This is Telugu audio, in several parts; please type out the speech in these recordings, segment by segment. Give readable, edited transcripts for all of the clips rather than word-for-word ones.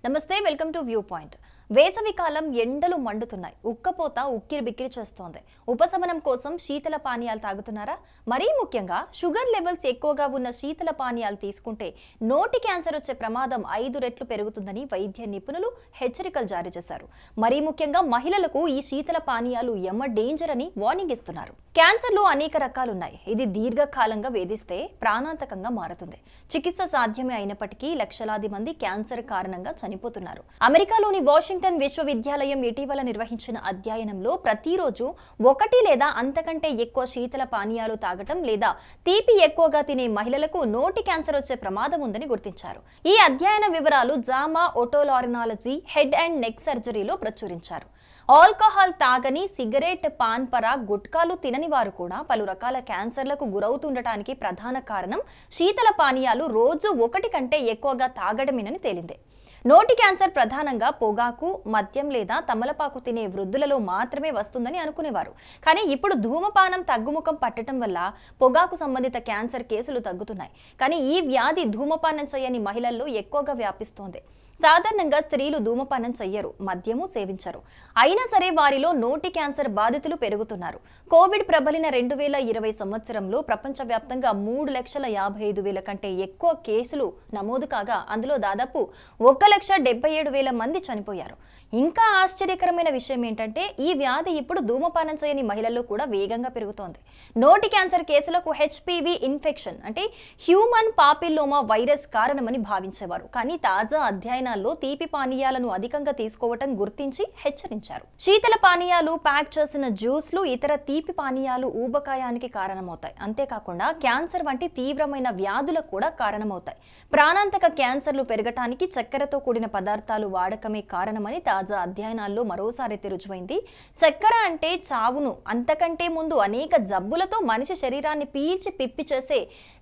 నమస్తే వెల్కమ్ టు వ్యూ పాయింట్. వేసవి కాలం ఎండలు మండుతున్నాయి. ఉక్కపోత ఉక్కిరి బిక్కిరి చేస్తోంది. ఉపశమనం కోసం శీతల పానీయాలు తాగుతున్నారా? మరీ ముఖ్యంగా షుగర్ లెవెల్స్ ఎక్కువగా ఉన్న శీతల పానీయాలు తీసుకుంటే నోటి క్యాన్సర్ వచ్చే ప్రమాదం 5 రెట్లు పెరుగుతుందని వైద్య నిపుణులు హెచ్చరికలు జారీ చేశారు. మరీ ముఖ్యంగా మహిళలకు ఈ శీతల పానీయాలు యమ డేంజర్ అని వార్నింగ్ ఇస్తున్నారు. క్యాన్సర్లో అనేక రకాలున్నాయి. ఇది దీర్ఘకాలంగా వేధిస్తే ప్రాణాంతకంగా మారుతుంది. చికిత్స సాధ్యమే అయినప్పటికీ లక్షలాది మంది క్యాన్సర్ కారణంగా చనిపోతున్నారు. అమెరికాలోని వాషింగ్టన్ విశ్వవిద్యాలయం ఇటీవల నిర్వహించిన అధ్యయనంలో ప్రతిరోజు 1 లేదా అంతకంటే ఎక్కువ శీతల పానీయాలు తాగటం లేదా తీపి ఎక్కువగా తినే మహిళలకు నోటి క్యాన్సర్ వచ్చే ప్రమాదం ఉందని గుర్తించారు. ఈ అధ్యయన వివరాలు జామా ఓటోలారినాలజీ హెడ్ అండ్ నెక్ సర్జరీలో ప్రచురించారు. ఆల్కహాల్ తాగని, సిగరెట్, పాన్ పరాగ్, గుట్కాలు తినని వారు కూడా పలు రకాల క్యాన్సర్లకు గురవుతుండటానికి ప్రధాన కారణం శీతల పానీయాలు రోజు 1 కంటే ఎక్కువగా తాగడమేనని తేలింది. నోటి క్యాన్సర్ ప్రధానంగా పొగాకు, మద్యం లేదా తమలపాకు తినే వృద్ధులలో మాత్రమే వస్తుందని అనుకునేవారు. కానీ ఇప్పుడు ధూమపానం తగ్గుముఖం పట్టడం వల్ల పొగాకు సంబంధిత క్యాన్సర్ కేసులు తగ్గుతున్నాయి. కానీ ఈ వ్యాధి ధూమపానం చేయని మహిళల్లో ఎక్కువగా వ్యాపిస్తోంది. సాధారణంగా స్త్రీలు ధూమపానం చెయ్యరు, మద్యము సేవించరు. అయినా సరే వారిలో నోటి క్యాన్సర్ బాధితులు పెరుగుతున్నారు. కోవిడ్ ప్రబలిన 2020 సంవత్సరంలో ప్రపంచవ్యాప్తంగా 3,55,000 కంటే ఎక్కువ కేసులు నమోదు కాగా అందులో దాదాపు 1,77,000 మంది చనిపోయారు. ఇంకా ఆశ్చర్యకరమైన విషయం ఏంటంటే ఈ వ్యాధి ఇప్పుడు ధూమపానం చేయని మహిళల్లో కూడా వేగంగా పెరుగుతోంది. నోటి క్యాన్సర్ కేసులకు హెచ్పివి ఇన్ఫెక్షన్ అంటే హ్యూమన్ పాపిల్లోమా వైరస్ కారణమని భావించేవారు. కానీ తాజా అధ్యయనాల్లో తీపి పానీయాలను అధికంగా తీసుకోవటం గుర్తించి హెచ్చరించారు. శీతల పానీయాలు, ప్యాక్ చేసిన జ్యూస్లు, ఇతర తీపి పానీయాలు ఊబకాయానికి కారణమవుతాయి. అంతేకాకుండా క్యాన్సర్ వంటి తీవ్రమైన వ్యాధులకు కూడా కారణమవుతాయి. ప్రాణాంతక క్యాన్సర్లు పెరగటానికి చక్కెరతో కూడిన పదార్థాలు వాడకమే కారణమని తాజా అధ్యయనాల్లో మరోసారి రుజువైంది. చక్కెర అంటే చావును, అంతకంటే ముందు అనేక జబ్బులతో మనిషి శరీరాన్ని పీల్చి పిప్పి చేసే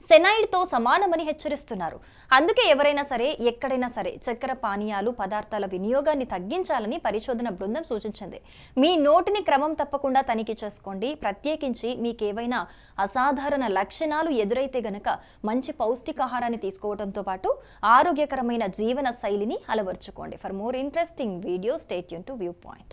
సెనైడ్తో సమానమని హెచ్చరిస్తున్నారు. అందుకే ఎవరైనా సరే, ఎక్కడైనా సరే చక్కెర పానీయాలు, పదార్థాల వినియోగాన్ని తగ్గించాలని పరిశోధన బృందం సూచించింది. మీ నోటిని క్రమం తప్పకుండా తనిఖీ చేసుకోండి. ప్రత్యేకించి మీకేవైనా అసాధారణ లక్షణాలు ఎదురైతే గనక మంచి పౌష్టికాహారాన్ని తీసుకోవడంతో పాటు ఆరోగ్యకరమైన జీవన శైలిని అలవర్చుకోండి. For more interesting videos, stay tuned to Viewpoint.